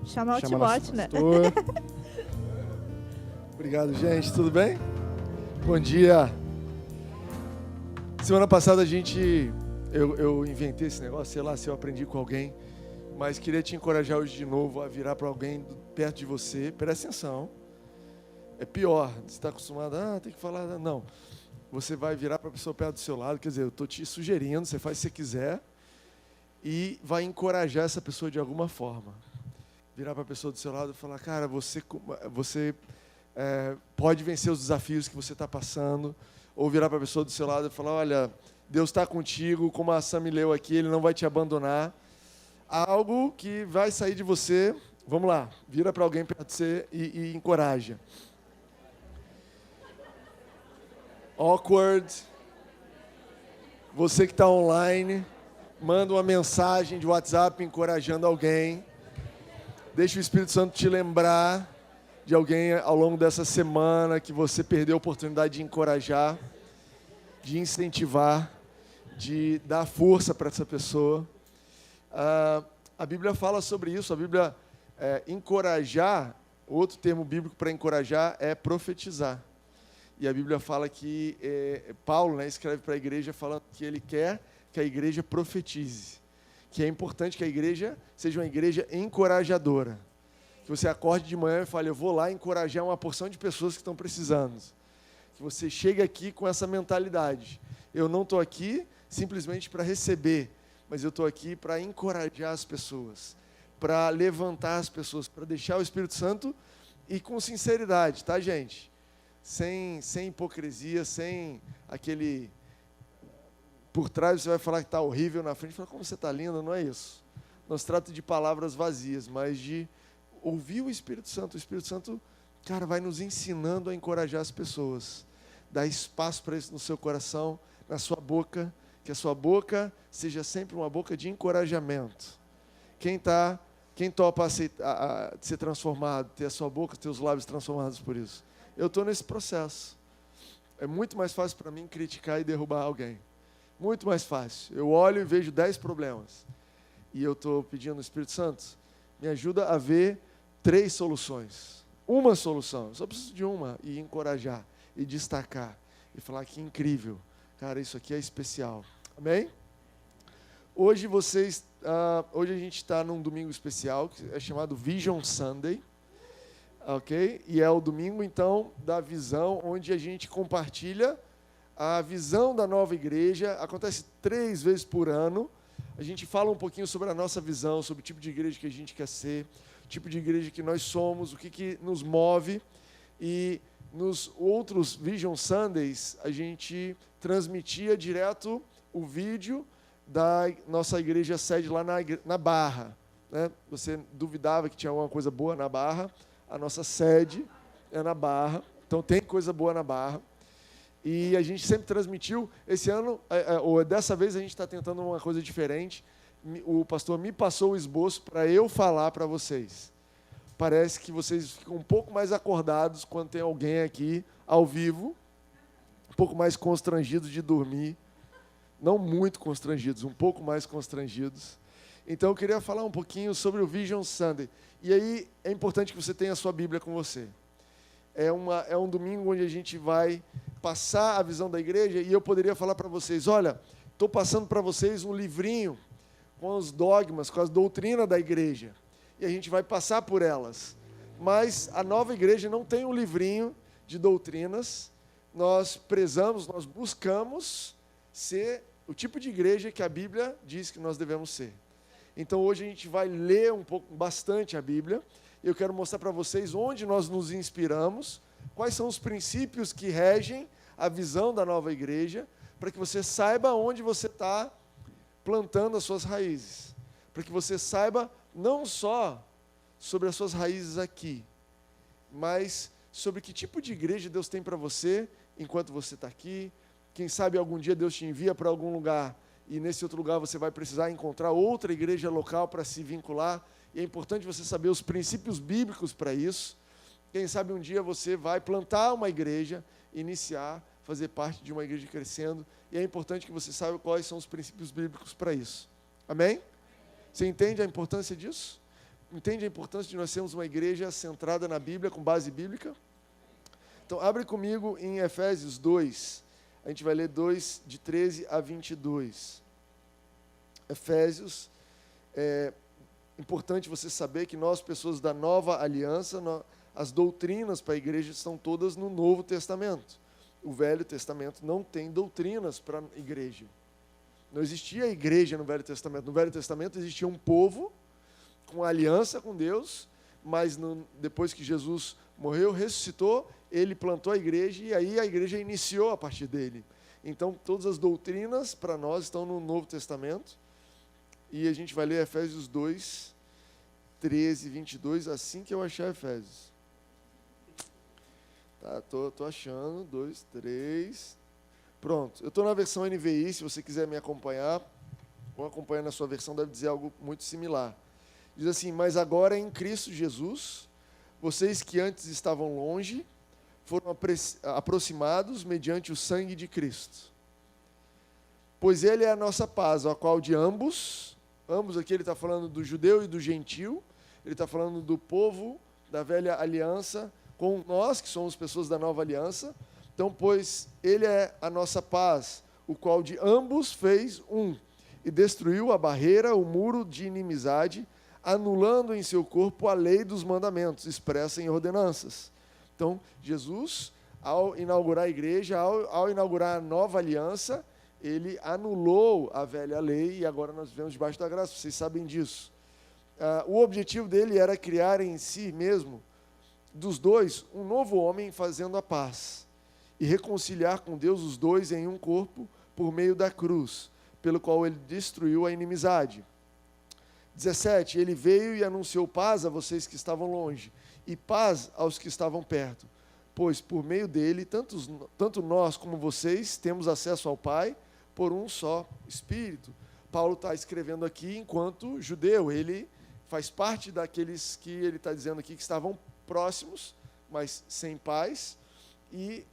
Chamar o Chama nosso Timote, né? pastor. Obrigado, gente. Tudo bem? Bom dia. Semana passada eu inventei esse negócio, sei lá se eu aprendi com alguém, mas queria te encorajar hoje de novo a virar para alguém perto de você. Presta atenção. É pior. Você está acostumado, tem que falar. Não. Você vai virar para a pessoa perto do seu lado, quer dizer, eu estou te sugerindo, você faz se você quiser, e vai encorajar essa pessoa de alguma forma. Virar para a pessoa do seu lado e falar, cara, você pode vencer os desafios que você está passando, ou virar para a pessoa do seu lado e falar, olha, Deus está contigo, como a Sam leu aqui, Ele não vai te abandonar. Algo que vai sair de você, vamos lá, vira para alguém perto de você e encoraja. Awkward, você que está online, manda uma mensagem de WhatsApp encorajando alguém. Deixa o Espírito Santo te lembrar de alguém ao longo dessa semana que você perdeu a oportunidade de encorajar, de incentivar, de dar força para essa pessoa. A Bíblia fala sobre isso. A Bíblia, encorajar, outro termo bíblico para encorajar é profetizar. E a Bíblia fala que Paulo, escreve para a igreja falando que ele quer que a igreja profetize, que é importante que a igreja seja uma igreja encorajadora, que você acorde de manhã e fale, eu vou lá encorajar uma porção de pessoas que estão precisando, que você chegue aqui com essa mentalidade, eu não estou aqui simplesmente para receber, mas eu estou aqui para encorajar as pessoas, para levantar as pessoas, para deixar o Espírito Santo e com sinceridade, tá, gente? Sem hipocrisia, sem aquele... Por trás você vai falar que está horrível, na frente fala, como você está linda, não é isso. Não se trata de palavras vazias, mas de ouvir o Espírito Santo. O Espírito Santo, cara, vai nos ensinando a encorajar as pessoas. Dá espaço para isso no seu coração, na sua boca, que a sua boca seja sempre uma boca de encorajamento. Quem topa a ser transformado, ter a sua boca, ter os lábios transformados por isso? Eu estou nesse processo. É muito mais fácil para mim criticar e derrubar alguém. Muito mais fácil. Eu olho e vejo 10 problemas. E eu estou pedindo ao Espírito Santo, me ajuda a ver 3 soluções. Uma solução. Eu só preciso de uma. E encorajar. E destacar. E falar que incrível. Cara, isso aqui é especial. Amém? Hoje a gente está num domingo especial, que é chamado Vision Sunday. Ok? E é o domingo, então, da visão, onde a gente compartilha a visão da nova igreja. Acontece 3 vezes por ano. A gente fala um pouquinho sobre a nossa visão, sobre o tipo de igreja que a gente quer ser, o tipo de igreja que nós somos, o que nos move. E nos outros Vision Sundays, a gente transmitia direto o vídeo da nossa igreja sede lá na Barra. Né? Você duvidava que tinha alguma coisa boa na Barra. A nossa sede é na Barra, então tem coisa boa na Barra. E a gente sempre transmitiu. Esse ano, ou dessa vez, a gente está tentando uma coisa diferente. O pastor me passou o esboço para eu falar para vocês. Parece que vocês ficam um pouco mais acordados quando tem alguém aqui ao vivo, um pouco mais constrangidos de dormir. Não muito constrangidos, um pouco mais constrangidos. Então, eu queria falar um pouquinho sobre o Vision Sunday. E aí, é importante que você tenha a sua Bíblia com você. É um domingo onde a gente vai passar a visão da igreja e eu poderia falar para vocês, olha, estou passando para vocês um livrinho com os dogmas, com as doutrinas da igreja. E a gente vai passar por elas. Mas a nova igreja não tem um livrinho de doutrinas. Nós prezamos, nós buscamos ser o tipo de igreja que a Bíblia diz que nós devemos ser. Então hoje a gente vai ler bastante a Bíblia. Eu quero mostrar para vocês onde nós nos inspiramos, quais são os princípios que regem a visão da nova igreja, para que você saiba onde você está plantando as suas raízes. Para que você saiba não só sobre as suas raízes aqui, mas sobre que tipo de igreja Deus tem para você enquanto você está aqui. Quem sabe algum dia Deus te envia para algum lugar e nesse outro lugar você vai precisar encontrar outra igreja local para se vincular. E é importante você saber os princípios bíblicos para isso. Quem sabe um dia você vai plantar uma igreja, iniciar, fazer parte de uma igreja crescendo. E é importante que você saiba quais são os princípios bíblicos para isso. Amém? Você entende a importância disso? Entende a importância de nós sermos uma igreja centrada na Bíblia, com base bíblica? Então, abre comigo em Efésios 2. A gente vai ler 2, de 13 a 22. Efésios, é importante você saber que nós, pessoas da nova aliança, as doutrinas para a igreja estão todas no Novo Testamento. O Velho Testamento não tem doutrinas para a igreja. Não existia igreja no Velho Testamento. No Velho Testamento existia um povo com aliança com Deus, mas depois que Jesus morreu, ressuscitou, ele plantou a igreja e aí a igreja iniciou a partir dele. Então, todas as doutrinas para nós estão no Novo Testamento. E a gente vai ler Efésios 2, 13, 22, assim que eu achar Efésios. Tá, tô achando, 2, 3. Pronto, eu estou na versão NVI, se você quiser me acompanhar, ou acompanhar na sua versão, deve dizer algo muito similar. Diz assim: mas agora em Cristo Jesus, vocês que antes estavam longe, foram aproximados mediante o sangue de Cristo. Pois Ele é a nossa paz, a qual de ambos aqui ele está falando do judeu e do gentil, ele está falando do povo da velha aliança, com nós, que somos pessoas da nova aliança. Então, pois Ele é a nossa paz, o qual de ambos fez um, e destruiu a barreira, o muro de inimizade, anulando em seu corpo a lei dos mandamentos, expressa em ordenanças. Então, Jesus, ao inaugurar a igreja, ao inaugurar a nova aliança, ele anulou a velha lei e agora nós vivemos debaixo da graça, vocês sabem disso. O objetivo dele era criar em si mesmo, dos dois, um novo homem fazendo a paz e reconciliar com Deus os dois em um corpo por meio da cruz, pelo qual ele destruiu a inimizade. 17, ele veio e anunciou paz a vocês que estavam longe e paz aos que estavam perto, pois por meio dele, tanto nós como vocês temos acesso ao Pai por um só Espírito. Paulo está escrevendo aqui enquanto judeu, ele faz parte daqueles que ele está dizendo aqui que estavam próximos, mas sem paz, e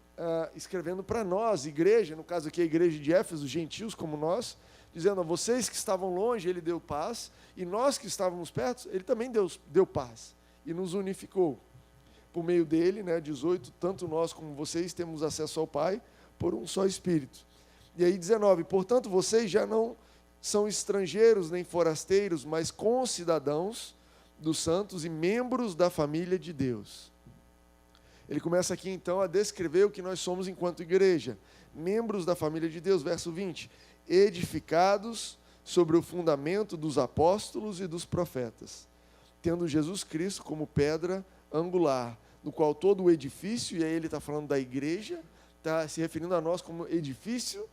escrevendo para nós, igreja, no caso aqui a igreja de Éfeso, gentios como nós, dizendo a vocês que estavam longe, ele deu paz, e nós que estávamos perto, ele também deu paz, e nos unificou. Por meio dele, 18, tanto nós como vocês temos acesso ao Pai por um só Espírito. E aí 19, portanto vocês já não são estrangeiros nem forasteiros, mas concidadãos dos santos e membros da família de Deus. Ele começa aqui então a descrever o que nós somos enquanto igreja, membros da família de Deus, verso 20, edificados sobre o fundamento dos apóstolos e dos profetas, tendo Jesus Cristo como pedra angular, no qual todo o edifício, e aí ele está falando da igreja, está se referindo a nós como edifício,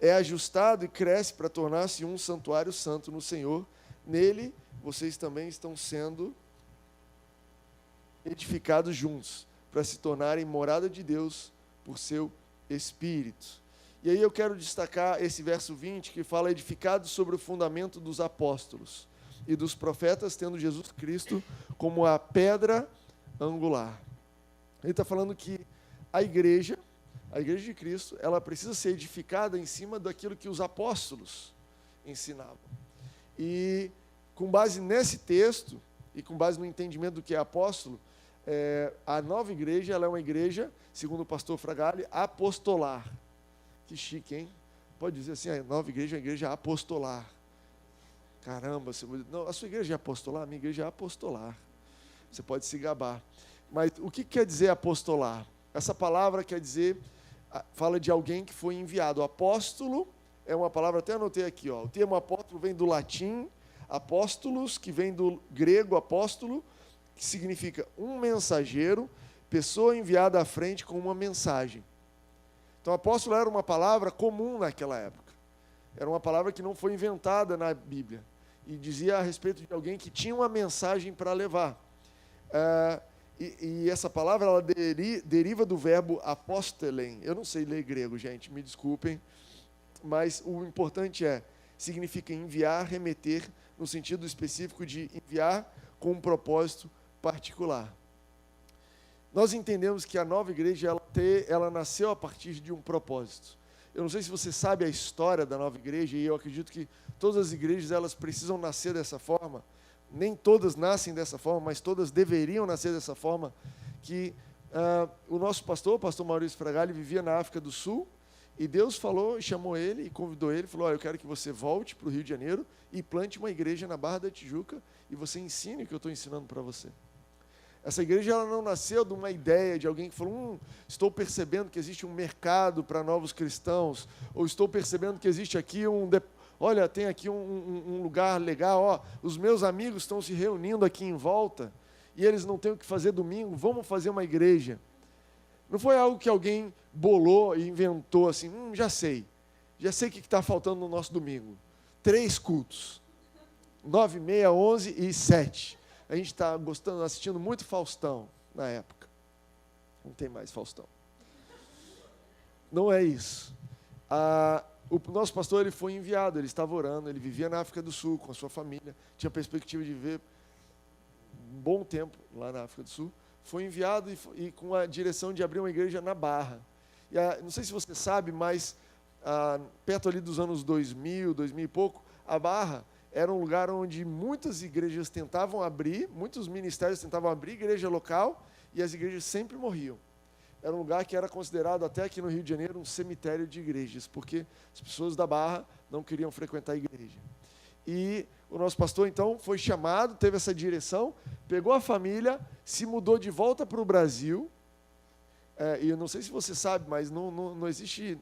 é ajustado e cresce para tornar-se um santuário santo no Senhor. Nele, vocês também estão sendo edificados juntos, para se tornarem morada de Deus por seu Espírito. E aí eu quero destacar esse verso 20, que fala edificados sobre o fundamento dos apóstolos e dos profetas, tendo Jesus Cristo como a pedra angular. Ele está falando que a igreja de Cristo, ela precisa ser edificada em cima daquilo que os apóstolos ensinavam. E com base nesse texto, e com base no entendimento do que é apóstolo, a nova igreja, ela é uma igreja, segundo o pastor Fragale, apostolar. Que chique, hein? Pode dizer assim, a nova igreja é uma igreja apostolar. Caramba, não, a sua igreja é apostolar? A minha igreja é apostolar. Você pode se gabar. Mas o que quer dizer apostolar? Essa palavra quer dizer, fala de alguém que foi enviado. Apóstolo é uma palavra, até anotei aqui, o termo apóstolo vem do latim, apóstolos, que vem do grego apóstolo, que significa um mensageiro, pessoa enviada à frente com uma mensagem. Então, apóstolo era uma palavra comum naquela época. Era uma palavra que não foi inventada na Bíblia. E dizia a respeito de alguém que tinha uma mensagem para levar. E essa palavra ela deriva do verbo apostelen. Eu não sei ler grego, gente, me desculpem. Mas o importante significa enviar, remeter, no sentido específico de enviar com um propósito particular. Nós entendemos que a nova igreja ela nasceu a partir de um propósito. Eu não sei se você sabe a história da nova igreja, e eu acredito que todas as igrejas elas precisam nascer dessa forma. nem todas nascem dessa forma, mas todas deveriam nascer dessa forma, que o nosso pastor, o pastor Maurício Fragali, vivia na África do Sul, e Deus falou, e chamou ele, e convidou ele, falou, olha, eu quero que você volte para o Rio de Janeiro e plante uma igreja na Barra da Tijuca, e você ensine o que eu estou ensinando para você. Essa igreja ela não nasceu de uma ideia de alguém que falou, estou percebendo que existe um mercado para novos cristãos, ou estou percebendo que existe aqui olha, tem aqui um lugar legal, ó, os meus amigos estão se reunindo aqui em volta, e eles não têm o que fazer domingo, vamos fazer uma igreja. Não foi algo que alguém bolou e inventou assim, já sei o que está faltando no nosso domingo. 3 cultos, 9, meia, 11 e 7. A gente está assistindo muito Faustão na época. Não tem mais Faustão. Não é isso. O nosso pastor ele foi enviado, ele estava orando, ele vivia na África do Sul com a sua família, tinha perspectiva de viver um bom tempo lá na África do Sul. Foi enviado e com a direção de abrir uma igreja na Barra. Não sei se você sabe, mas perto ali dos anos 2000 e pouco, a Barra era um lugar onde muitas igrejas tentavam abrir, muitos ministérios tentavam abrir igreja local, e as igrejas sempre morriam. Era um lugar que era considerado, até aqui no Rio de Janeiro, um cemitério de igrejas, porque as pessoas da Barra não queriam frequentar a igreja. E o nosso pastor, então, foi chamado, teve essa direção, pegou a família, se mudou de volta para o Brasil, e eu não sei se você sabe, mas não existe,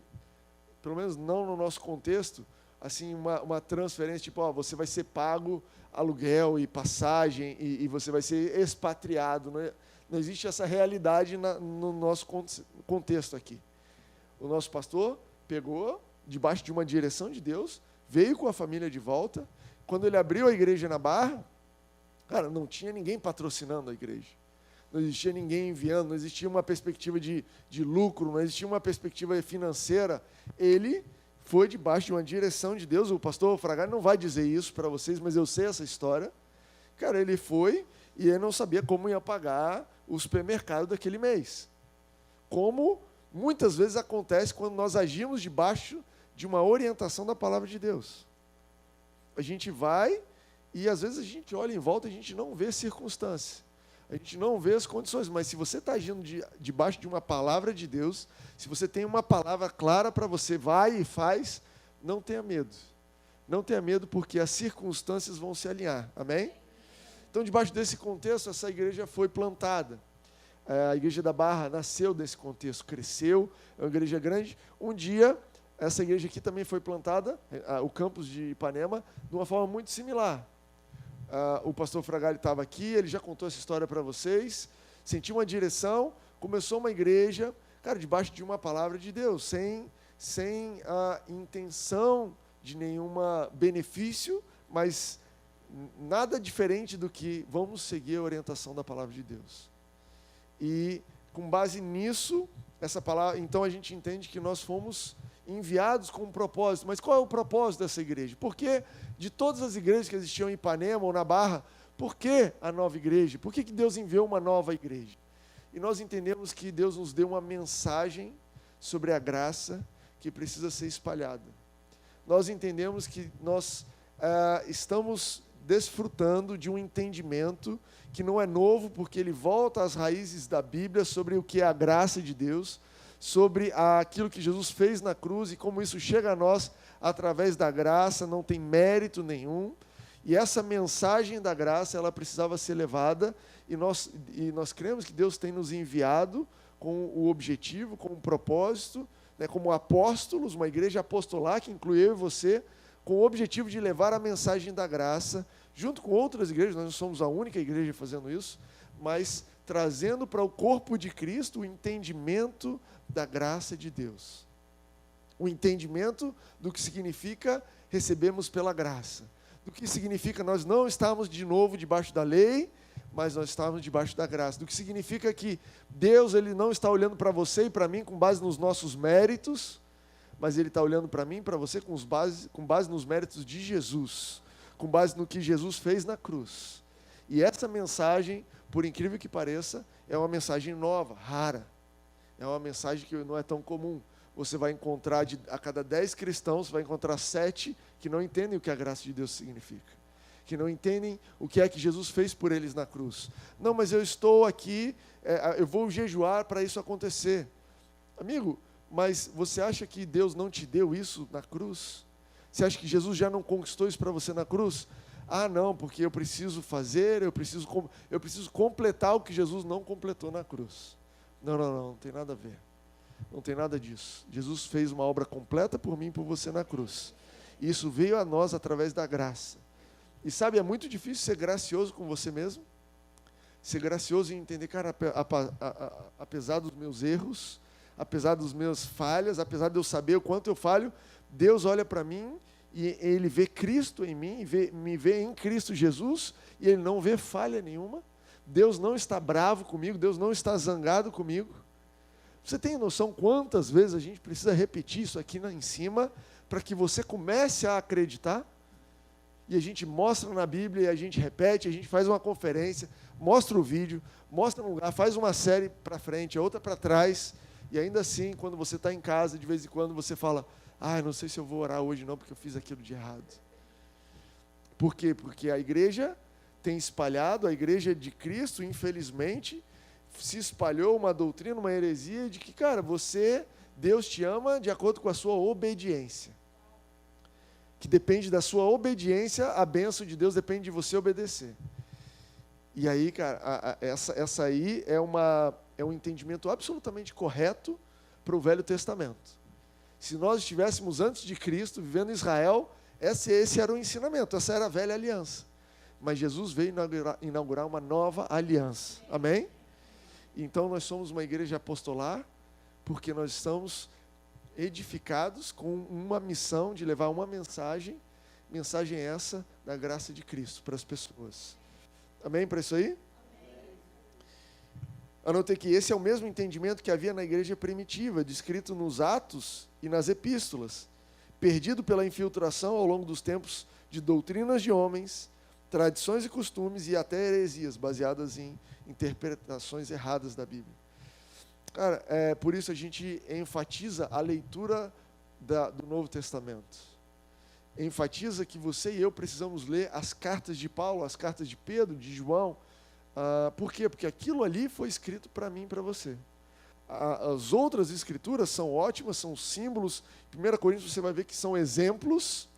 pelo menos não no nosso contexto, assim, uma transferência, tipo, você vai ser pago aluguel e passagem, e você vai ser expatriado. Não existe essa realidade no nosso contexto aqui. O nosso pastor pegou, debaixo de uma direção de Deus, veio com a família de volta. Quando ele abriu a igreja na Barra, cara, não tinha ninguém patrocinando a igreja. Não existia ninguém enviando, não existia uma perspectiva de lucro, não existia uma perspectiva financeira. Ele foi debaixo de uma direção de Deus. O pastor Fragali não vai dizer isso para vocês, mas eu sei essa história. Cara, ele foi e ele não sabia como ia pagar o supermercado daquele mês. Como muitas vezes acontece quando nós agimos debaixo de uma orientação da palavra de Deus. A gente vai e às vezes a gente olha em volta e a gente não vê circunstância. A gente não vê as condições, mas se você está agindo debaixo de uma palavra de Deus, se você tem uma palavra clara para você, vai e faz, não tenha medo. Não tenha medo, porque as circunstâncias vão se alinhar. Amém? Então, debaixo desse contexto, essa igreja foi plantada. A igreja da Barra nasceu desse contexto, cresceu, é uma igreja grande. Um dia, essa igreja aqui também foi plantada, o campus de Ipanema, de uma forma muito similar. O pastor Fragali estava aqui, ele já contou essa história para vocês, sentiu uma direção, começou uma igreja, cara, debaixo de uma palavra de Deus, sem a intenção de nenhum benefício, mas nada diferente do que vamos seguir a orientação da palavra de Deus. E com base nisso, essa palavra, então a gente entende que nós fomos enviados com um propósito. Mas qual é o propósito dessa igreja? Por que de todas as igrejas que existiam em Ipanema ou na Barra, por que a nova igreja? Por que Deus enviou uma nova igreja? E nós entendemos que Deus nos deu uma mensagem sobre a graça que precisa ser espalhada. Nós entendemos que nós estamos desfrutando de um entendimento que não é novo, porque ele volta às raízes da Bíblia sobre o que é a graça de Deus, sobre aquilo que Jesus fez na cruz e como isso chega a nós através da graça, não tem mérito nenhum. E essa mensagem da graça, ela precisava ser levada, e nós cremos que Deus tem nos enviado com o objetivo, com o propósito, como apóstolos, uma igreja apostolar que inclui eu e você, com o objetivo de levar a mensagem da graça, junto com outras igrejas. Nós não somos a única igreja fazendo isso, mas trazendo para o corpo de Cristo o entendimento da graça de Deus. O entendimento do que significa recebemos pela graça. Do que significa nós não estamos de novo debaixo da lei, mas nós estamos debaixo da graça. Do que significa que Deus ele não está olhando para você e para mim com base nos nossos méritos, mas Ele está olhando para mim e para você com base nos méritos de Jesus, com base no que Jesus fez na cruz. E essa mensagem, por incrível que pareça, é uma mensagem nova, rara. É uma mensagem que não é tão comum. Você vai encontrar, a cada 10 cristãos, vai encontrar 7 que não entendem o que a graça de Deus significa. que não entendem o que é que Jesus fez por eles na cruz. Não, mas eu estou aqui, eu vou jejuar para isso acontecer. Amigo, mas você acha que Deus não te deu isso na cruz? Você acha que Jesus já não conquistou isso para você na cruz? Ah, não, porque eu preciso fazer, eu preciso completar o que Jesus não completou na cruz. Não tem nada a ver. Não tem nada disso. Jesus fez uma obra completa por mim e por você na cruz. E isso veio a nós através da graça. E sabe, é muito difícil ser gracioso com você mesmo. Ser gracioso em entender, cara, apesar dos meus erros, apesar das minhas falhas, apesar de eu saber o quanto eu falho, Deus olha para mim e Ele vê Cristo em mim, me vê em Cristo Jesus, e Ele não vê falha nenhuma. Deus não está bravo comigo, Deus não está zangado comigo. Você tem noção quantas vezes a gente precisa repetir isso aqui em cima para que você comece a acreditar? E a gente mostra na Bíblia, e a gente repete, a gente faz uma conferência, mostra o vídeo, mostra no lugar, faz uma série para frente, outra para trás, e ainda assim, quando você está em casa, de vez em quando você fala, não sei se eu vou orar hoje não, porque eu fiz aquilo de errado. Por quê? Porque a igreja tem espalhado, a igreja de Cristo, infelizmente, se espalhou uma doutrina, uma heresia de que, cara, Deus te ama de acordo com a sua obediência. Que depende da sua obediência, a bênção de Deus depende de você obedecer. E aí, cara, essa aí é um entendimento absolutamente correto para o Velho Testamento. Se nós estivéssemos antes de Cristo, vivendo em Israel, esse era o ensinamento, essa era a velha aliança. Mas Jesus veio inaugurar uma nova aliança. Amém? Então nós somos uma igreja apostolar, porque nós estamos edificados com uma missão de levar uma mensagem essa da graça de Cristo para as pessoas. Amém para isso aí? Anotei que esse é o mesmo entendimento que havia na igreja primitiva, descrito nos Atos e nas Epístolas, perdido pela infiltração ao longo dos tempos de doutrinas de homens, tradições e costumes e até heresias baseadas em interpretações erradas da Bíblia. Cara, por isso a gente enfatiza a leitura do Novo Testamento. Enfatiza que você e eu precisamos ler as cartas de Paulo, as cartas de Pedro, de João. Por quê? Porque aquilo ali foi escrito para mim e para você. As outras escrituras são ótimas, são símbolos. Em 1 Coríntios você vai ver que são exemplos,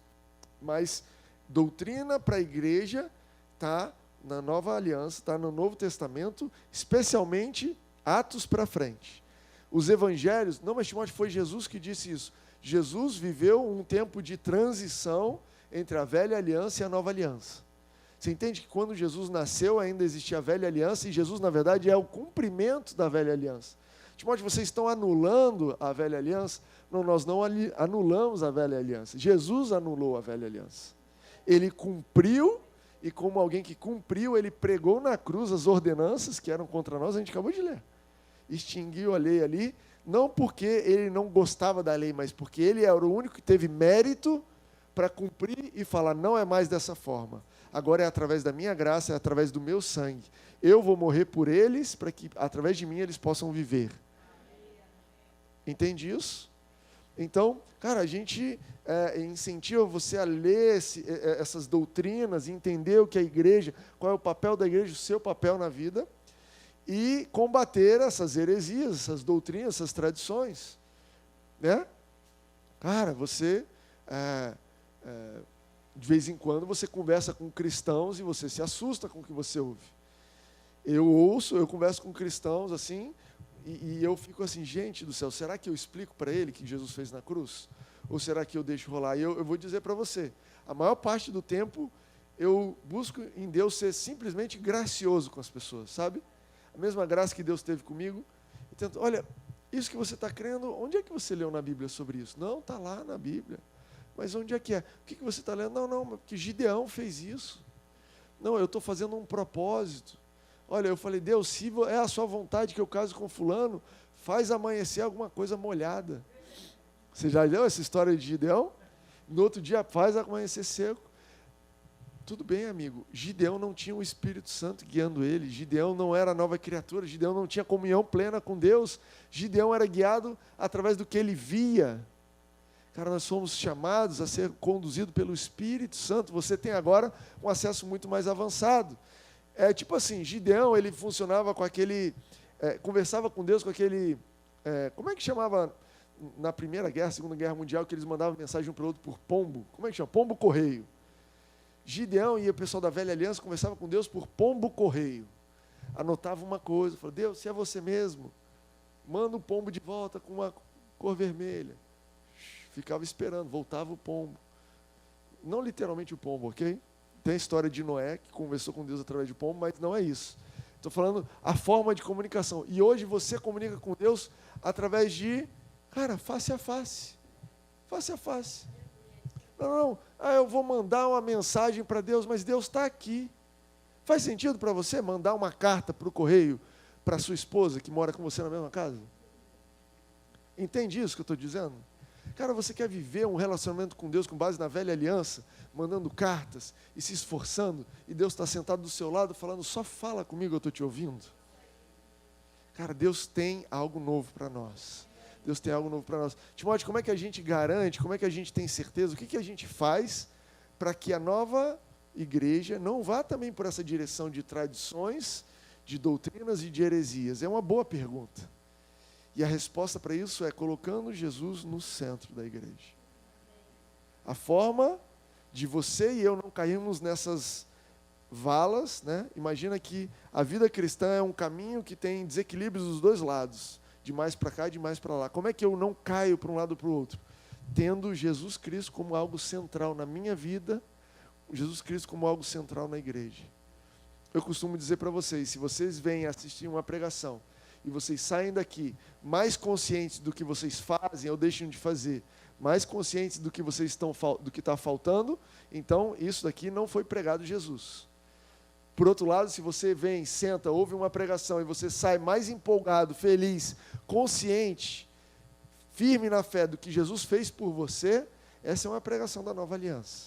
mas doutrina para a igreja está na Nova Aliança, está no Novo Testamento, especialmente Atos para frente. Os evangelhos, não, mas Timóteo, foi Jesus que disse isso. Jesus viveu um tempo de transição entre a velha aliança e a nova aliança. Você entende que quando Jesus nasceu ainda existia a velha aliança e Jesus, na verdade, é o cumprimento da velha aliança. Timóteo, vocês estão anulando a velha aliança? Não, nós não anulamos a velha aliança. Jesus anulou a velha aliança. Ele cumpriu, e como alguém que cumpriu, ele pregou na cruz as ordenanças que eram contra nós, a gente acabou de ler. Extinguiu a lei ali, não porque ele não gostava da lei, mas porque ele era o único que teve mérito para cumprir e falar, não é mais dessa forma. Agora é através da minha graça, é através do meu sangue. Eu vou morrer por eles, para que através de mim eles possam viver. Entende isso? Então, cara, a gente incentiva você a ler essas doutrinas, entender o que é a igreja, qual é o papel da igreja, o seu papel na vida, e combater essas heresias, essas doutrinas, essas tradições. Né? Cara, você, de vez em quando, você conversa com cristãos e você se assusta com o que você ouve. Eu converso com cristãos assim, e eu fico assim, gente do céu, será que eu explico para ele o que Jesus fez na cruz? Ou será que eu deixo rolar? E eu vou dizer para você, a maior parte do tempo eu busco em Deus ser simplesmente gracioso com as pessoas, sabe? A mesma graça que Deus teve comigo. Eu tento, olha, isso que você está crendo, onde é que você leu na Bíblia sobre isso? Não, está lá na Bíblia. Mas onde é que é? O que você está lendo? Não, porque Gideão fez isso. Não, eu estou fazendo um propósito. Olha, eu falei, Deus, se é a sua vontade que eu case com fulano, faz amanhecer alguma coisa molhada. Você já leu essa história de Gideão? No outro dia faz amanhecer seco. Tudo bem, amigo. Gideão não tinha o Espírito Santo guiando ele. Gideão não era nova criatura. Gideão não tinha comunhão plena com Deus. Gideão era guiado através do que ele via. Cara, nós somos chamados a ser conduzidos pelo Espírito Santo. Você tem agora um acesso muito mais avançado. É tipo assim, Gideão, ele funcionava com aquele... conversava com Deus com aquele... como é que chamava na Primeira Guerra, Segunda Guerra Mundial, que eles mandavam mensagem um para o outro por pombo? Como é que chama? Pombo correio. Gideão e o pessoal da Velha Aliança conversavam com Deus por pombo correio. Anotava uma coisa, falava, Deus, se é você mesmo, manda o pombo de volta com uma cor vermelha. Ficava esperando, voltava o pombo. Não literalmente o pombo, ok? Tem a história de Noé, que conversou com Deus através de pombo, mas não é isso. Estou falando a forma de comunicação. E hoje você comunica com Deus através de, cara, face a face. Face a face. Não. Eu vou mandar uma mensagem para Deus, mas Deus está aqui. Faz sentido para você mandar uma carta para o correio para sua esposa que mora com você na mesma casa? Entende isso que eu estou dizendo? Cara, você quer viver um relacionamento com Deus com base na velha aliança, mandando cartas e se esforçando, e Deus está sentado do seu lado falando, só fala comigo, eu estou te ouvindo. Cara, Deus tem algo novo para nós. Deus tem algo novo para nós. Timóteo, como é que a gente garante, como é que a gente tem certeza, o que a gente faz para que a nova igreja não vá também por essa direção de tradições, de doutrinas e de heresias? É uma boa pergunta. E a resposta para isso é colocando Jesus no centro da igreja. A forma de você e eu não cairmos nessas valas, né? Imagina que a vida cristã é um caminho que tem desequilíbrios dos dois lados, de mais para cá e de mais para lá. Como é que eu não caio para um lado ou para o outro? Tendo Jesus Cristo como algo central na minha vida, Jesus Cristo como algo central na igreja. Eu costumo dizer para vocês, se vocês vêm assistir uma pregação e vocês saem daqui mais conscientes do que vocês fazem ou deixam de fazer, mais conscientes do que vocês do que está faltando, então isso daqui não foi pregado Jesus. Por outro lado, se você vem, senta, ouve uma pregação e você sai mais empolgado, feliz, consciente, firme na fé do que Jesus fez por você, essa é uma pregação da nova aliança.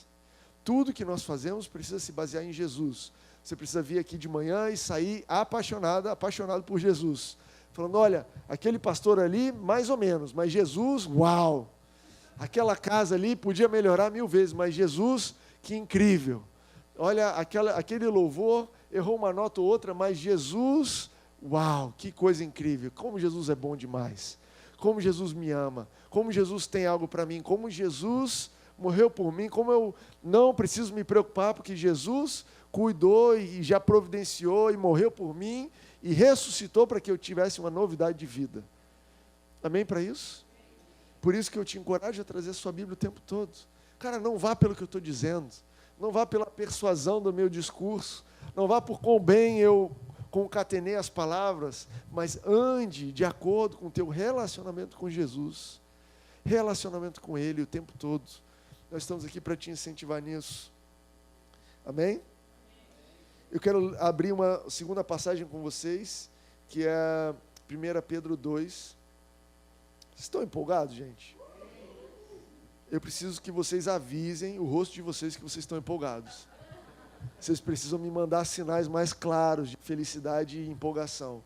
Tudo que nós fazemos precisa se basear em Jesus. Você precisa vir aqui de manhã e sair apaixonado por Jesus. Falando, olha, aquele pastor ali, mais ou menos, mas Jesus, uau! Aquela casa ali podia melhorar 1000 vezes, mas Jesus, que incrível! Olha, aquele louvor errou uma nota ou outra, mas Jesus, uau, que coisa incrível! Como Jesus é bom demais! Como Jesus me ama! Como Jesus tem algo para mim! Como Jesus morreu por mim! Como eu não preciso me preocupar, porque Jesus cuidou e já providenciou e morreu por mim e ressuscitou para que eu tivesse uma novidade de vida. Amém para isso? Por isso que eu te encorajo a trazer a sua Bíblia o tempo todo. Cara, não vá pelo que eu estou dizendo. Não vá pela persuasão do meu discurso. Não vá por quão bem eu concatenei as palavras, mas ande de acordo com o teu relacionamento com Jesus. Relacionamento com Ele o tempo todo. Nós estamos aqui para te incentivar nisso. Amém? Eu quero abrir uma segunda passagem com vocês, que é 1 Pedro 2. Vocês estão empolgados, gente? Eu preciso que vocês avisem o rosto de vocês que vocês estão empolgados. Vocês precisam me mandar sinais mais claros de felicidade e empolgação.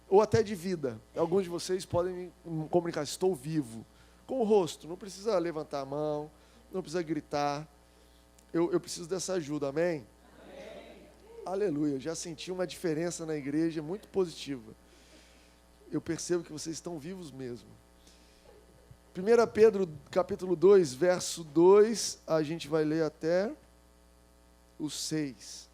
Ou até de vida. Alguns de vocês podem me comunicar, estou vivo. Com o rosto, não precisa levantar a mão, não precisa gritar. Eu preciso dessa ajuda, amém? Aleluia, eu já senti uma diferença na igreja muito positiva. Eu percebo que vocês estão vivos mesmo. 1 Pedro, capítulo 2, verso 2, a gente vai ler até o 6.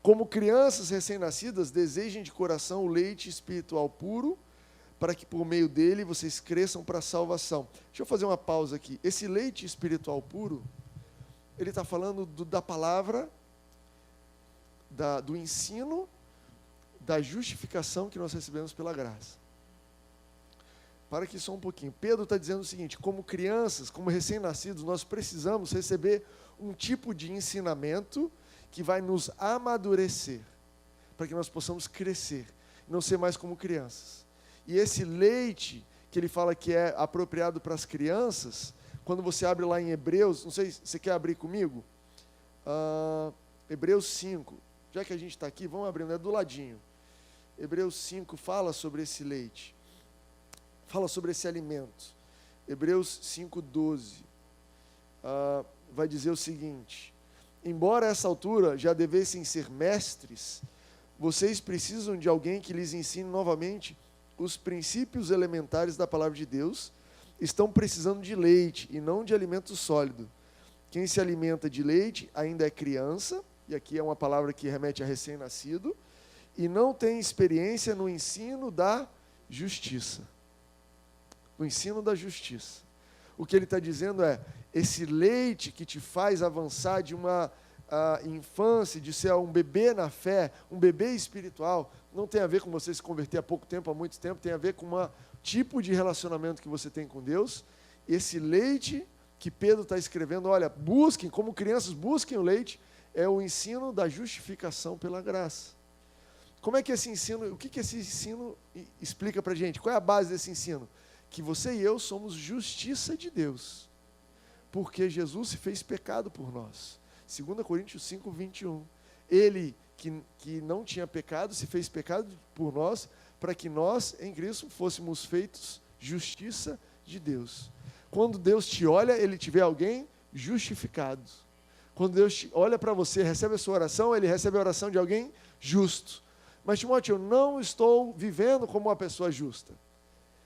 Como crianças recém-nascidas, desejem de coração o leite espiritual puro, para que por meio dele vocês cresçam para a salvação. Deixa eu fazer uma pausa aqui. Esse leite espiritual puro, ele está falando da palavra, do ensino, da justificação que nós recebemos pela graça. Para aqui só um pouquinho. Pedro está dizendo o seguinte, como crianças, como recém-nascidos, nós precisamos receber um tipo de ensinamento que vai nos amadurecer, para que nós possamos crescer, não ser mais como crianças. E esse leite, que ele fala que é apropriado para as crianças, quando você abre lá em Hebreus, não sei se você quer abrir comigo, Hebreus 5, já que a gente está aqui, vamos abrindo, é do ladinho. Hebreus 5 fala sobre esse leite, fala sobre esse alimento. Hebreus 5:12, vai dizer o seguinte: embora a essa altura já devessem ser mestres, vocês precisam de alguém que lhes ensine novamente os princípios elementares da palavra de Deus. Estão precisando de leite e não de alimento sólido. Quem se alimenta de leite ainda é criança, e aqui é uma palavra que remete a recém-nascido, e não tem experiência no ensino da justiça. No ensino da justiça. O que ele está dizendo é, esse leite que te faz avançar de uma infância, de ser um bebê na fé, um bebê espiritual, não tem a ver com você se converter há pouco tempo, há muito tempo, tem a ver com um tipo de relacionamento que você tem com Deus. Esse leite que Pedro está escrevendo, olha, busquem, como crianças, busquem o leite, é o ensino da justificação pela graça. Como é que esse ensino, o que esse ensino explica para a gente? Qual é a base desse ensino? Que você e eu somos justiça de Deus, porque Jesus se fez pecado por nós. 2 Coríntios 5:21. Ele que não tinha pecado, se fez pecado por nós, para que nós, em Cristo, fôssemos feitos justiça de Deus. Quando Deus te olha, Ele te vê alguém justificado. Quando Deus olha para você, recebe a sua oração, Ele recebe a oração de alguém justo. Mas, Timóteo, eu não estou vivendo como uma pessoa justa.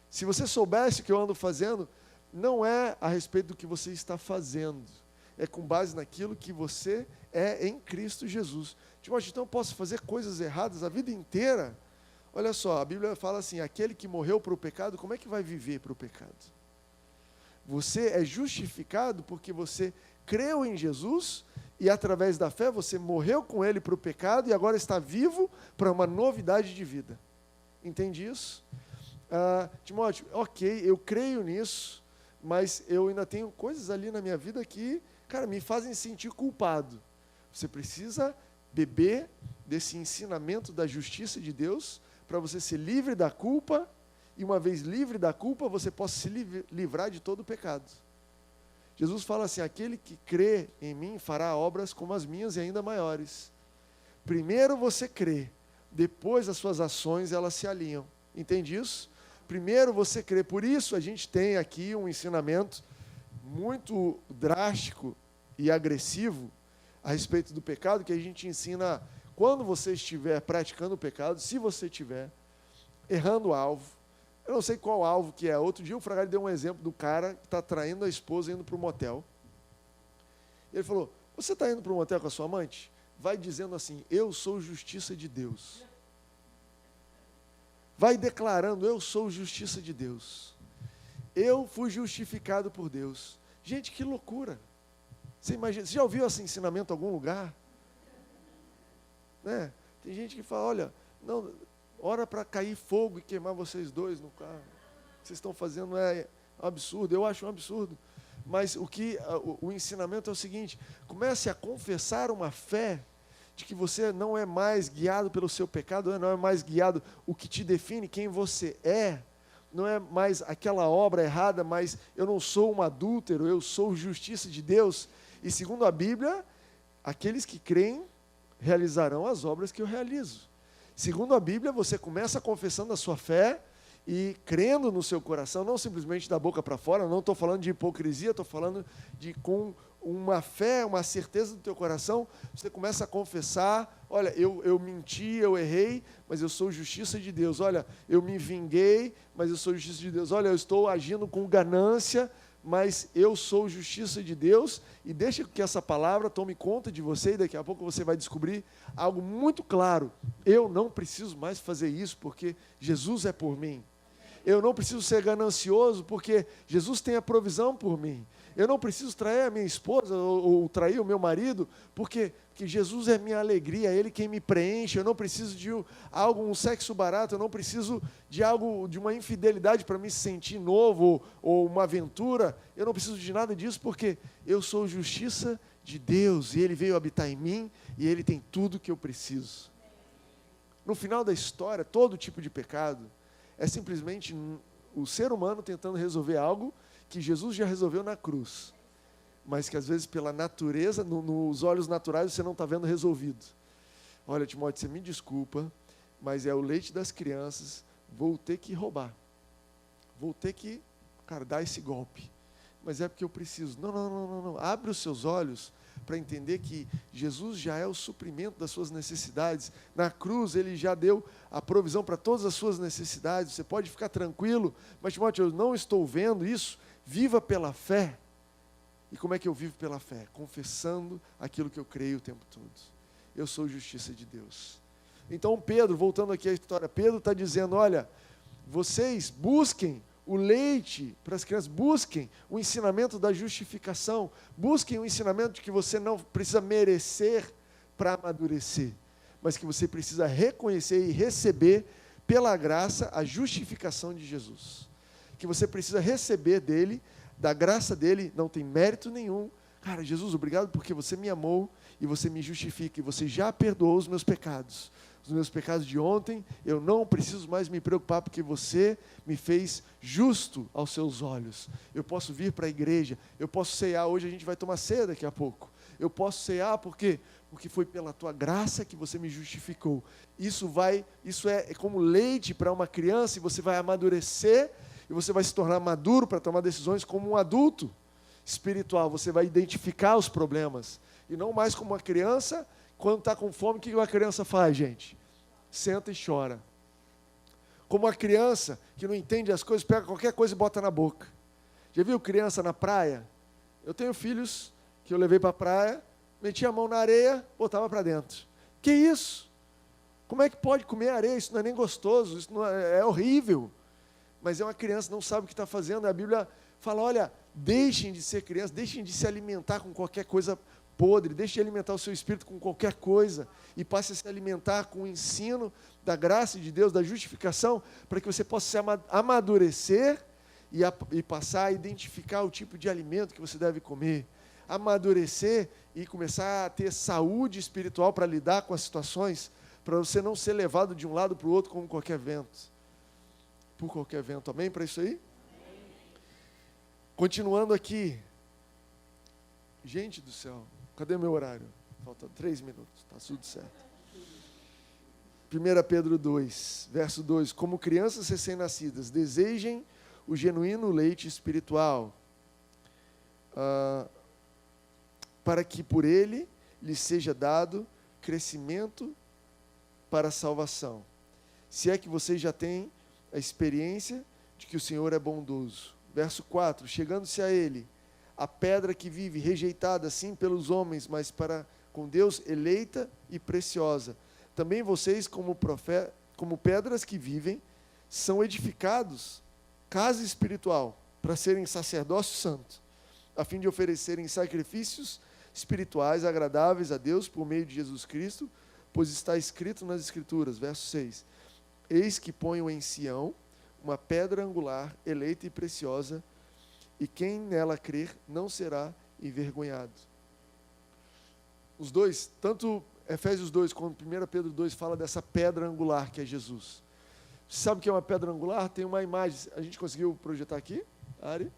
Se você soubesse o que eu ando fazendo, não é a respeito do que você está fazendo. É com base naquilo que você é em Cristo Jesus. Timóteo, então eu posso fazer coisas erradas a vida inteira? Olha só, a Bíblia fala assim, aquele que morreu para o pecado, como é que vai viver para o pecado? Você é justificado porque você creu em Jesus e através da fé você morreu com Ele para o pecado e agora está vivo para uma novidade de vida. Entende isso? Timóteo, ok, eu creio nisso, mas eu ainda tenho coisas ali na minha vida que, cara, me fazem sentir culpado. Você precisa beber desse ensinamento da justiça de Deus para você ser livre da culpa e uma vez livre da culpa, você possa se livrar de todo o pecado. Jesus fala assim, aquele que crê em mim fará obras como as minhas e ainda maiores. Primeiro você crê, depois as suas ações elas se alinham. Entende isso? Primeiro você crê. Por isso a gente tem aqui um ensinamento muito drástico e agressivo a respeito do pecado, que a gente ensina quando você estiver praticando o pecado, se você estiver errando o alvo. Eu não sei qual alvo que é. Outro dia o Fragale deu um exemplo do cara que está traindo a esposa indo para o motel. Ele falou, você está indo para o motel com a sua amante? Vai dizendo assim, eu sou justiça de Deus. Vai declarando, eu sou justiça de Deus. Eu fui justificado por Deus. Gente, que loucura. Você imagina, você já ouviu esse ensinamento em algum lugar? Né? Tem gente que fala, olha, não, ora para cair fogo e queimar vocês dois no carro. O que vocês estão fazendo é um absurdo, eu acho um absurdo. Mas o ensinamento é o seguinte, comece a confessar uma fé de que você não é mais guiado pelo seu pecado, não é mais guiado o que te define, quem você é, não é mais aquela obra errada, mas eu não sou um adúltero, eu sou justiça de Deus. E segundo a Bíblia, aqueles que creem realizarão as obras que eu realizo. Segundo a Bíblia, você começa confessando a sua fé e crendo no seu coração, não simplesmente da boca para fora, não estou falando de hipocrisia, estou falando de com uma fé, uma certeza do teu coração, você começa a confessar, olha, eu menti, eu errei, mas eu sou justiça de Deus, olha, eu me vinguei, mas eu sou justiça de Deus, olha, eu estou agindo com ganância, mas eu sou justiça de Deus, e deixa que essa palavra tome conta de você, e daqui a pouco você vai descobrir algo muito claro, eu não preciso mais fazer isso, porque Jesus é por mim. Eu não preciso ser ganancioso, porque Jesus tem a provisão por mim. Eu não preciso trair a minha esposa ou trair o meu marido, porque Jesus é minha alegria, é Ele quem me preenche. Eu não preciso de um sexo barato, eu não preciso de uma infidelidade para me sentir novo ou uma aventura. Eu não preciso de nada disso, porque eu sou justiça de Deus e Ele veio habitar em mim e Ele tem tudo que eu preciso. No final da história, todo tipo de pecado é simplesmente o ser humano tentando resolver algo que Jesus já resolveu na cruz, mas que às vezes pela natureza, nos olhos naturais você não está vendo resolvido. Olha, Timóteo, você me desculpa, mas é o leite das crianças, vou ter que roubar, vou ter que cara, dá esse golpe. Mas é porque eu preciso. Não, não, não, não, não. Abre os seus olhos para entender que Jesus já é o suprimento das suas necessidades. Na cruz, Ele já deu a provisão para todas as suas necessidades. Você pode ficar tranquilo, mas, Timóteo, eu não estou vendo isso. Viva pela fé. E como é que eu vivo pela fé? Confessando aquilo que eu creio o tempo todo. Eu sou justiça de Deus. Então, Pedro, voltando aqui à história, Pedro está dizendo, olha, vocês busquem o leite para as crianças, busquem o ensinamento da justificação, busquem o ensinamento de que você não precisa merecer para amadurecer, mas que você precisa reconhecer e receber pela graça a justificação de Jesus. Que você precisa receber dele, da graça dele, não tem mérito nenhum. Cara, Jesus, obrigado porque você me amou e você me justifica, e você já perdoou os meus pecados. Os meus pecados de ontem, eu não preciso mais me preocupar, porque você me fez justo aos seus olhos. Eu posso vir para a igreja, eu posso cear, hoje a gente vai tomar ceia daqui a pouco. Eu posso cear porque foi pela tua graça que você me justificou. Isso é como leite para uma criança, e você vai amadurecer, e você vai se tornar maduro para tomar decisões como um adulto espiritual. Você vai identificar os problemas, e não mais como uma criança. Quando está com fome, o que uma criança faz, gente? Senta e chora. Como uma criança que não entende as coisas, pega qualquer coisa e bota na boca. Já viu criança na praia? Eu tenho filhos que eu levei para a praia, metia a mão na areia, botava para dentro. Que isso? Como é que pode comer areia? Isso não é nem gostoso, isso não é horrível. Mas é uma criança, não sabe o que está fazendo. A Bíblia fala, olha, deixem de ser crianças, deixem de se alimentar com qualquer coisa podre, deixe de alimentar o seu espírito com qualquer coisa, e passe a se alimentar com o ensino da graça de Deus, da justificação, para que você possa se amadurecer e passar a identificar o tipo de alimento que você deve comer, amadurecer e começar a ter saúde espiritual para lidar com as situações, para você não ser levado de um lado para o outro como qualquer vento, por qualquer vento. Amém para isso aí? Amém. Continuando aqui, gente do céu, cadê meu horário? Faltam 3 minutos, está tudo certo. 1 Pedro 2, verso 2. Como crianças recém-nascidas, desejem o genuíno leite espiritual, para que por ele lhes seja dado crescimento para a salvação. Se é que vocês já têm a experiência de que o Senhor é bondoso. Verso 4. Chegando-se a ele, a pedra que vive, rejeitada sim pelos homens, mas para com Deus eleita e preciosa. Também vocês, como pedras que vivem, são edificados casa espiritual, para serem sacerdócio santo, a fim de oferecerem sacrifícios espirituais agradáveis a Deus por meio de Jesus Cristo, pois está escrito nas Escrituras, verso 6, eis que ponho em Sião uma pedra angular, eleita e preciosa, e quem nela crer não será envergonhado. Os dois, tanto Efésios 2 quanto 1 Pedro 2 fala dessa pedra angular que é Jesus. Você sabe o que é uma pedra angular? Tem uma imagem, a gente conseguiu projetar aqui, Ari?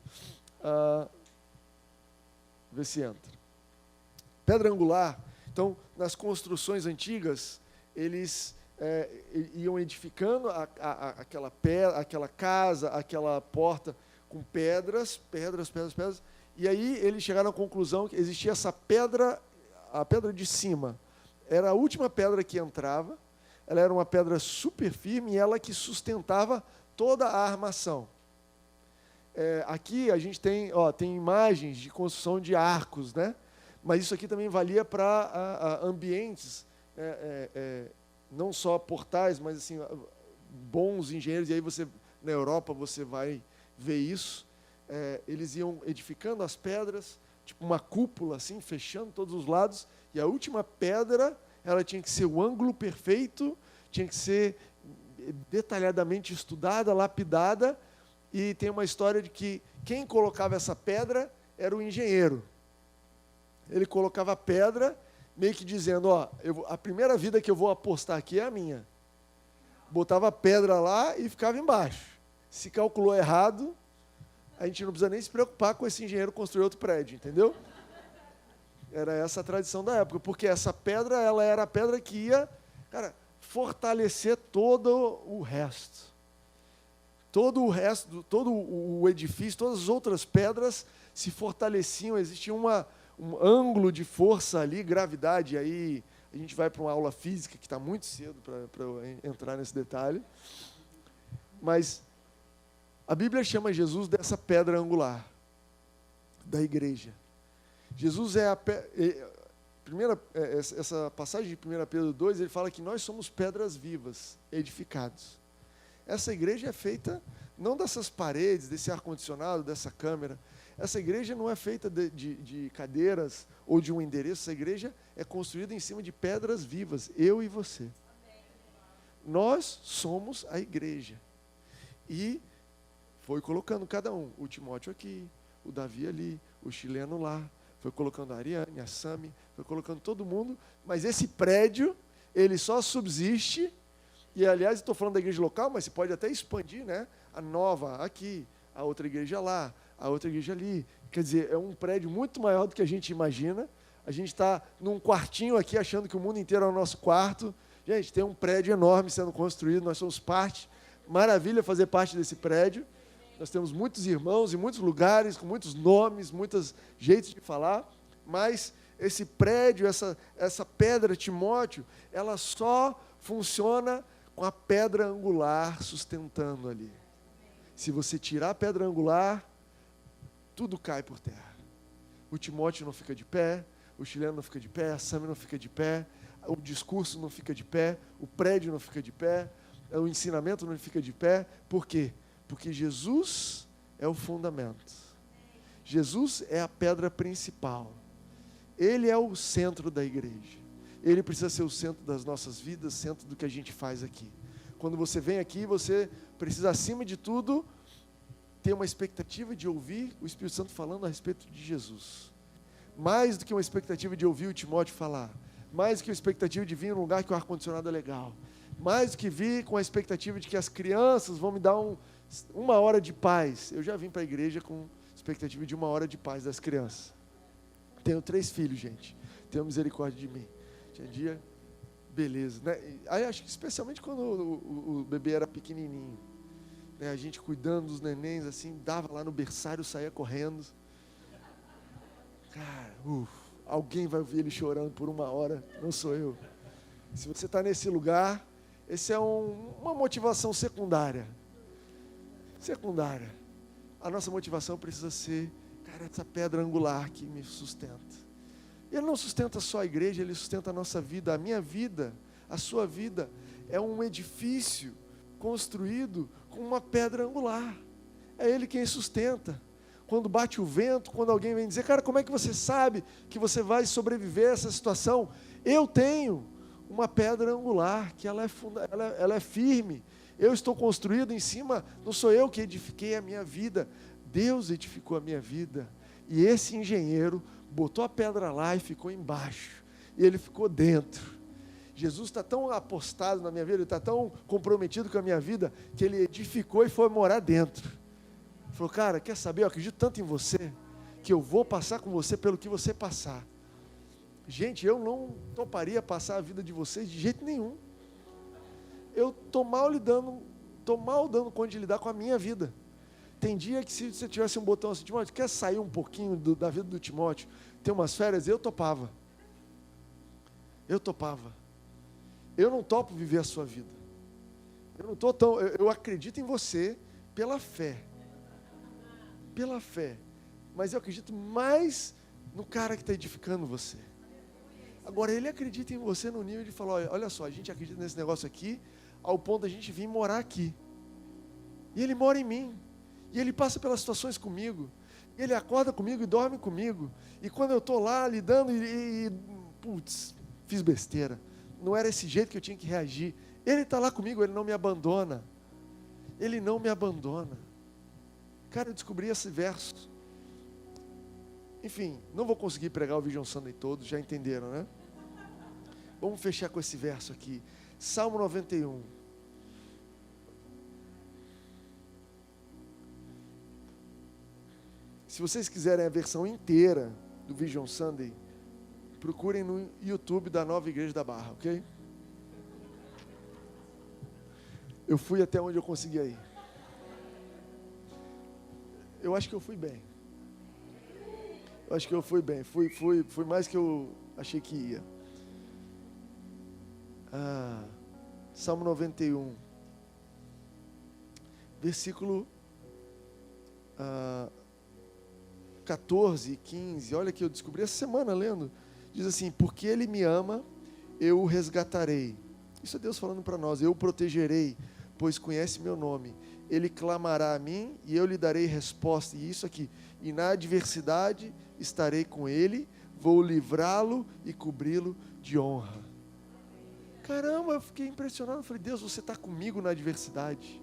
Vê se entra. Pedra angular, então, nas construções antigas, eles iam edificando aquela casa, aquela porta, com pedras, e aí eles chegaram à conclusão que existia essa pedra, a pedra de cima, era a última pedra que entrava, ela era uma pedra super firme e ela que sustentava toda a armação. Aqui a gente tem imagens de construção de arcos, né? Mas isso aqui também valia para ambientes, não só portais, mas assim, bons engenheiros, e aí na Europa você vai ver isso, eles iam edificando as pedras, tipo uma cúpula assim, fechando todos os lados, e a última pedra, ela tinha que ser o ângulo perfeito, tinha que ser detalhadamente estudada, lapidada, e tem uma história de que quem colocava essa pedra era o engenheiro. Ele colocava a pedra, meio que dizendo, a primeira vida que eu vou apostar aqui é a minha. Botava a pedra lá e ficava embaixo. Se calculou errado, a gente não precisa nem se preocupar com esse engenheiro construir outro prédio, entendeu? Era essa a tradição da época, porque essa pedra, ela era a pedra que ia, fortalecer todo o resto. todo o resto, todo o edifício, todas as outras pedras se fortaleciam, existia um ângulo de força ali, gravidade. Aí a gente vai para uma aula física, que está muito cedo para eu entrar nesse detalhe. Mas a Bíblia chama Jesus dessa pedra angular, da igreja. Jesus é essa passagem de 1 Pedro 2, ele fala que nós somos pedras vivas, edificados. Essa igreja é feita não dessas paredes, desse ar-condicionado, dessa câmera. Essa igreja não é feita de cadeiras ou de um endereço. Essa igreja é construída em cima de pedras vivas, eu e você. Nós somos a igreja. E foi colocando cada um, o Timóteo aqui, o Davi ali, o chileno lá, foi colocando a Ariane, a Sami, foi colocando todo mundo, mas esse prédio, ele só subsiste. E, aliás, estou falando da igreja local, mas você pode até expandir, né? A nova aqui, a outra igreja lá, a outra igreja ali. Quer dizer, é um prédio muito maior do que a gente imagina. A gente está num quartinho aqui, achando que o mundo inteiro é o nosso quarto. Gente, tem um prédio enorme sendo construído, nós somos parte. Maravilha fazer parte desse prédio. Nós temos muitos irmãos em muitos lugares, com muitos nomes, muitos jeitos de falar, mas esse prédio, essa pedra, Timóteo, ela só funciona com a pedra angular sustentando ali. Se você tirar a pedra angular, tudo cai por terra. O Timóteo não fica de pé, o chileno não fica de pé, a Sami não fica de pé, o discurso não fica de pé, o prédio não fica de pé, o ensinamento não fica de pé. Por quê? Porque Jesus é o fundamento. Jesus é a pedra principal. Ele é o centro da igreja. Ele precisa ser o centro das nossas vidas, centro do que a gente faz aqui. Quando você vem aqui, você precisa, acima de tudo, ter uma expectativa de ouvir o Espírito Santo falando a respeito de Jesus. Mais do que uma expectativa de ouvir o Timóteo falar. Mais do que uma expectativa de vir em um lugar que o ar-condicionado é legal. Mais do que vir com a expectativa de que as crianças vão me dar uma hora de paz. Eu já vim para a igreja com expectativa de 1 hora de paz das crianças. Tenho 3 filhos, gente. Tenham misericórdia de mim. Tinha dia, beleza. Né? Aí acho que especialmente quando o bebê era pequenininho. Né? A gente cuidando dos nenéns, assim, dava lá no berçário, saía correndo. Cara, alguém vai ouvir ele chorando por 1 hora, não sou eu. Se você está nesse lugar, esse é uma motivação secundária. Secundária. A nossa motivação precisa ser, cara, essa pedra angular que me sustenta. Ele não sustenta só a igreja, ele sustenta a nossa vida. A minha vida, a sua vida, é um edifício construído com uma pedra angular. É ele quem sustenta. Quando bate o vento, quando alguém vem dizer, cara, como é que você sabe que você vai sobreviver a essa situação? Eu tenho uma pedra angular, que ela é firme. Eu estou construído em cima, não sou eu que edifiquei a minha vida, Deus edificou a minha vida. E esse engenheiro botou a pedra lá e ficou embaixo. E ele ficou dentro. Jesus está tão apostado na minha vida, ele está tão comprometido com a minha vida, que ele edificou e foi morar dentro. Falou, cara, quer saber, eu acredito tanto em você, que eu vou passar com você pelo que você passar. Gente, eu não toparia passar a vida de vocês de jeito nenhum. Eu estou mal dando conta de lidar com a minha vida. Tem dia que se você tivesse um botão assim, Timóteo, quer sair um pouquinho da vida do Timóteo, ter umas férias? Eu topava. Eu topava. Eu não topo viver a sua vida. Eu acredito em você pela fé. Pela fé. Mas eu acredito mais no cara que está edificando você. Agora, ele acredita em você no nível de falar, olha só, a gente acredita nesse negócio aqui, ao ponto da gente vir morar aqui. E ele mora em mim. E ele passa pelas situações comigo. E ele acorda comigo e dorme comigo. E quando eu estou lá lidando putz, fiz besteira. Não era esse jeito que eu tinha que reagir. Ele está lá comigo, ele não me abandona. Ele não me abandona. Cara, eu descobri esse verso. Enfim, não vou conseguir pregar o Vision Sunday todo, já entenderam, né? Vamos fechar com esse verso aqui. Salmo 91. Se vocês quiserem a versão inteira do Vision Sunday, procurem no YouTube da Nova Igreja da Barra, ok? Eu fui até onde eu conseguia ir. Eu acho que eu fui bem. Fui mais que eu achei que ia. Salmo 91. Versículo 14 e 15. Olha que eu descobri essa semana lendo. Diz assim: porque Ele me ama, eu o resgatarei. Isso é Deus falando para nós. Eu o protegerei, pois conhece meu nome. Ele clamará a mim e eu lhe darei resposta. E isso aqui: e na adversidade estarei com ele, vou livrá-lo e cobri-lo de honra. Caramba, eu fiquei impressionado. Eu falei: Deus, você está comigo na adversidade.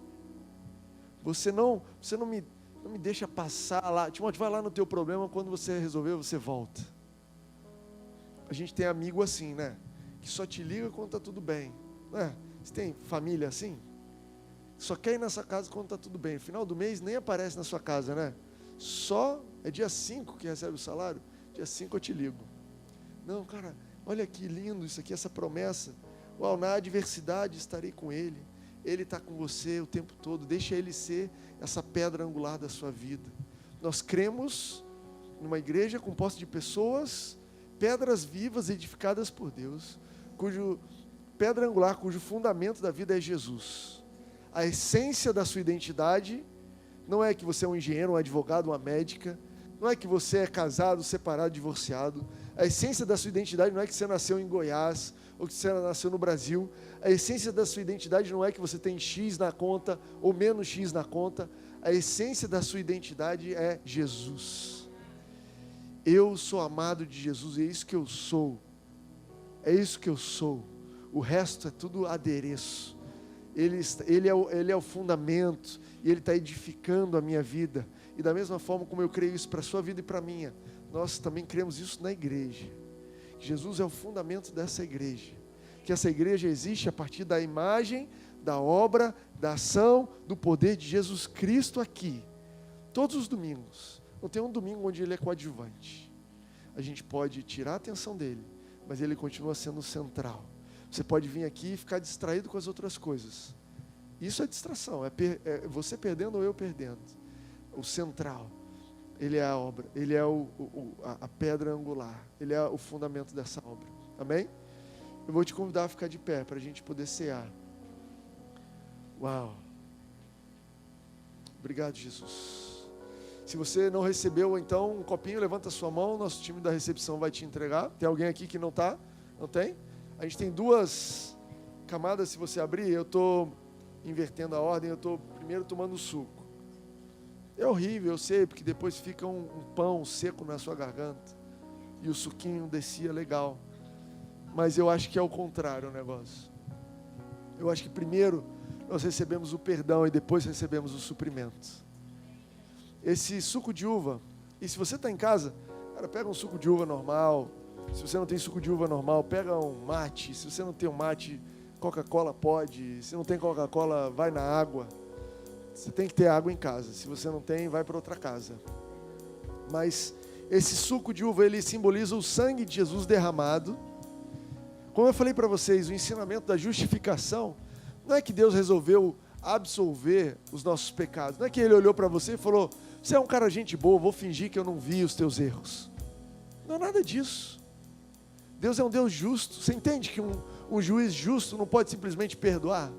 Você não me deixa passar lá. Timóteo, vai lá no teu problema, quando você resolver, você volta. A gente tem amigo assim, né? Que só te liga quando está tudo bem. Não é? Você tem família assim? Só quer ir na sua casa quando está tudo bem. No final do mês nem aparece na sua casa, né? Só é dia 5 que recebe o salário. Dia 5 eu te ligo. Não, cara, olha que lindo isso aqui, essa promessa. Uau, na adversidade estarei com Ele. Ele está com você o tempo todo. Deixa Ele ser essa pedra angular da sua vida. Nós cremos numa igreja composta de pessoas, pedras vivas edificadas por Deus, cujo pedra angular, cujo fundamento da vida é Jesus. A essência da sua identidade não é que você é um engenheiro, um advogado, uma médica, não é que você é casado, separado, divorciado. A essência da sua identidade não é que você nasceu em Goiás ou que você nasceu no Brasil. A essência da sua identidade não é que você tem X na conta ou menos X na conta. A essência da sua identidade é Jesus. Eu sou amado de Jesus, é isso que eu sou. É isso que eu sou. O resto é tudo adereço. Ele é o fundamento e Ele está edificando a minha vida. E da mesma forma como eu creio isso para a sua vida e para a minha, nós também cremos isso na igreja. Jesus é o fundamento dessa igreja. Que essa igreja existe a partir da imagem, da obra, da ação, do poder de Jesus Cristo aqui. Todos os domingos. Não tem um domingo onde Ele é coadjuvante. A gente pode tirar a atenção dEle, mas Ele continua sendo central. Você pode vir aqui e ficar distraído com as outras coisas. Isso é distração, é você perdendo ou eu perdendo. O central, Ele é a obra, Ele é a pedra angular, Ele é o fundamento dessa obra. Amém? Eu vou te convidar a ficar de pé para a gente poder cear. Uau! Obrigado, Jesus. Se você não recebeu, então, um copinho, levanta a sua mão, nosso time da recepção vai te entregar. Tem alguém aqui que não está? Não tem? A gente tem 2 camadas, se você abrir, eu estou invertendo a ordem, eu estou primeiro tomando suco. É horrível, eu sei, porque depois fica um pão seco na sua garganta, e o suquinho descia legal, mas eu acho que é o contrário o negócio. Eu acho que primeiro nós recebemos o perdão e depois recebemos o suprimento. Esse suco de uva, e se você está em casa, cara, pega um suco de uva normal. Se você não tem suco de uva normal, pega um mate. Se você não tem um mate, Coca-Cola pode. Se não tem Coca-Cola, vai na água. Você tem que ter água em casa. Se você não tem, vai para outra casa. Mas esse suco de uva, ele simboliza o sangue de Jesus derramado. Como eu falei para vocês, o ensinamento da justificação, não é que Deus resolveu absolver os nossos pecados. Não é que Ele olhou para você e falou: você é um cara gente boa, vou fingir que eu não vi os teus erros. Não é nada disso. Deus é um Deus justo. Você entende que um juiz justo não pode simplesmente perdoar?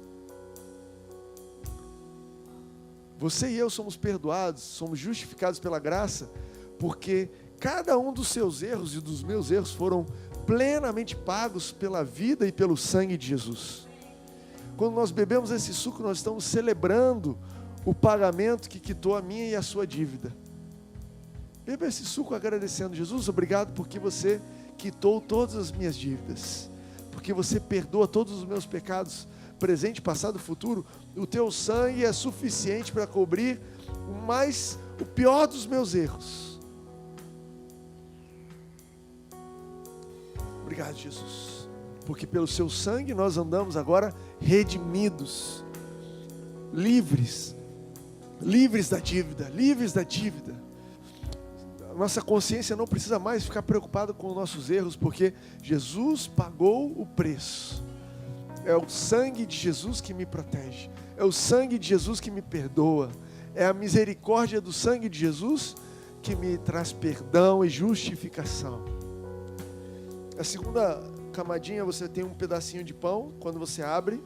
Você e eu somos perdoados, somos justificados pela graça, porque cada um dos seus erros e dos meus erros foram plenamente pagos pela vida e pelo sangue de Jesus. Quando nós bebemos esse suco, nós estamos celebrando o pagamento que quitou a minha e a sua dívida. Beba esse suco agradecendo: Jesus, obrigado porque você quitou todas as minhas dívidas, porque você perdoa todos os meus pecados, presente, passado, futuro. O teu sangue é suficiente para cobrir o pior dos meus erros. Obrigado, Jesus, porque pelo seu sangue nós andamos agora redimidos, livres da dívida, livres da dívida. Nossa consciência não precisa mais ficar preocupada com os nossos erros, porque Jesus pagou o preço. É o sangue de Jesus que me protege, é o sangue de Jesus que me perdoa, é a misericórdia do sangue de Jesus que me traz perdão e justificação. A segunda camadinha, você tem um pedacinho de pão, quando você abre,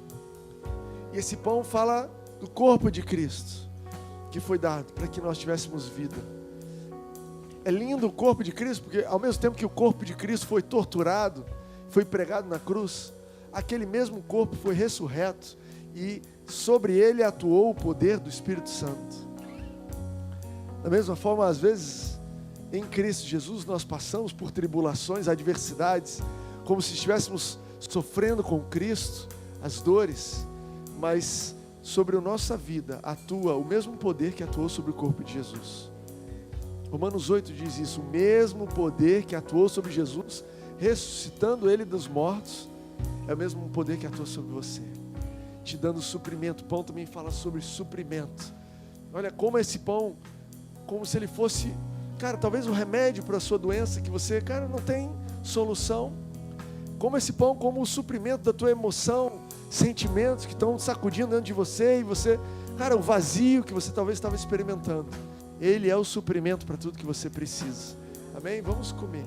e esse pão fala do corpo de Cristo, que foi dado para que nós tivéssemos vida. É lindo o corpo de Cristo, porque ao mesmo tempo que o corpo de Cristo foi torturado, foi pregado na cruz, aquele mesmo corpo foi ressurreto, e sobre ele atuou o poder do Espírito Santo. Da mesma forma, às vezes, em Cristo Jesus, nós passamos por tribulações, adversidades, como se estivéssemos sofrendo com Cristo, as dores, mas sobre a nossa vida atua o mesmo poder que atuou sobre o corpo de Jesus. Romanos 8 diz isso: o mesmo poder que atuou sobre Jesus, ressuscitando ele dos mortos, é o mesmo poder que atua sobre você, te dando suprimento. O pão também fala sobre suprimento. Olha como esse pão, como se ele fosse, cara, talvez o remédio para a sua doença, que você, cara, não tem solução. Como esse pão, como o suprimento da tua emoção, sentimentos que estão sacudindo dentro de você, e você, cara, o vazio que você talvez estava experimentando, ele é o suprimento para tudo que você precisa. Amém? Vamos comer.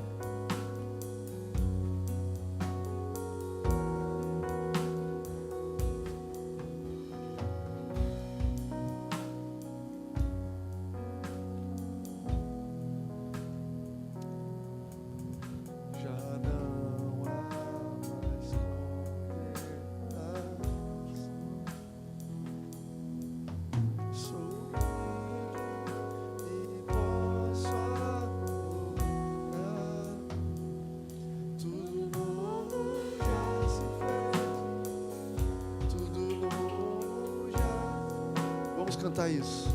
Cantar isso.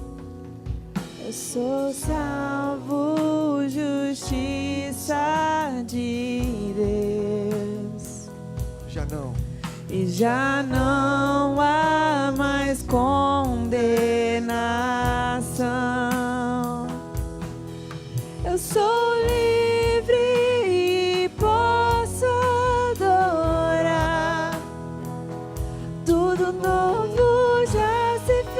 Eu sou salvo, justiça de Deus. Já não. E já não há mais condenação. Eu sou livre e posso adorar. Tudo novo já se fez.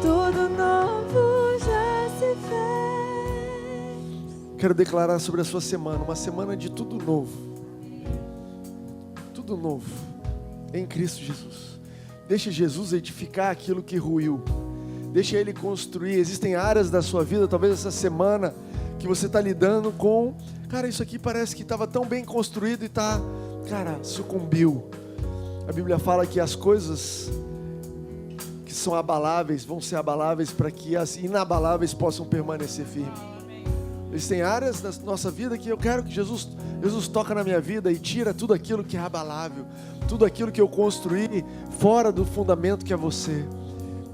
Tudo novo já se fez. Quero declarar sobre a sua semana, uma semana de tudo novo. Tudo novo em Cristo Jesus. Deixa Jesus edificar aquilo que ruiu. Deixa Ele construir. Existem áreas da sua vida, talvez essa semana, que você está lidando com, cara, isso aqui parece que estava tão bem construído e está, cara, sucumbiu. A Bíblia fala que as coisas que são abaláveis vão ser abaláveis para que as inabaláveis possam permanecer firmes. Existem áreas da nossa vida que eu quero que Jesus toca na minha vida e tira tudo aquilo que é abalável, tudo aquilo que eu construí fora do fundamento que é você.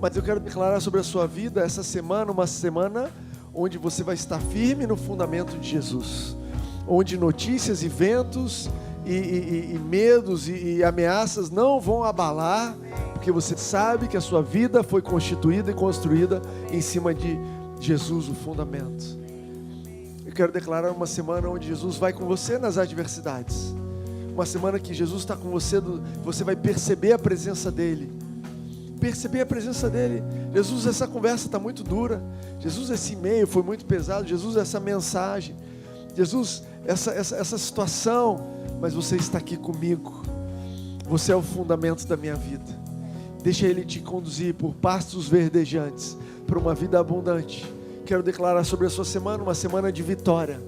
Mas eu quero declarar sobre a sua vida essa semana, uma semana onde você vai estar firme no fundamento de Jesus, onde notícias e ventos e medos e ameaças não vão abalar, porque você sabe que a sua vida foi constituída e construída em cima de Jesus, o fundamento. Eu quero declarar uma semana onde Jesus vai com você nas adversidades, uma semana que Jesus está com você, você vai perceber a presença dEle. Perceber a presença dEle. Jesus, essa conversa está muito dura. Jesus, esse e-mail foi muito pesado. Jesus, essa mensagem. Jesus, essa situação. Mas você está aqui comigo. Você é o fundamento da minha vida. Deixa Ele te conduzir por pastos verdejantes, para uma vida abundante. Quero declarar sobre a sua semana uma semana de vitória.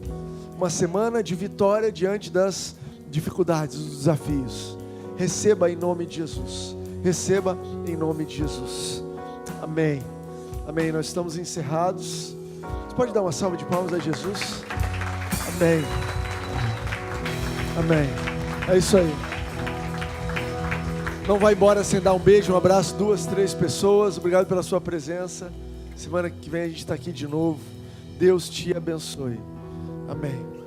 Uma semana de vitória diante das dificuldades, dos desafios. Receba em nome de Jesus. Receba em nome de Jesus. Amém. Amém. Nós estamos encerrados. Você pode dar uma salva de palmas a Jesus? Amém. Amém. É isso aí. Não vai embora sem dar um beijo, um abraço, 2, 3 pessoas. Obrigado pela sua presença. Semana que vem a gente está aqui de novo. Deus te abençoe. Amém.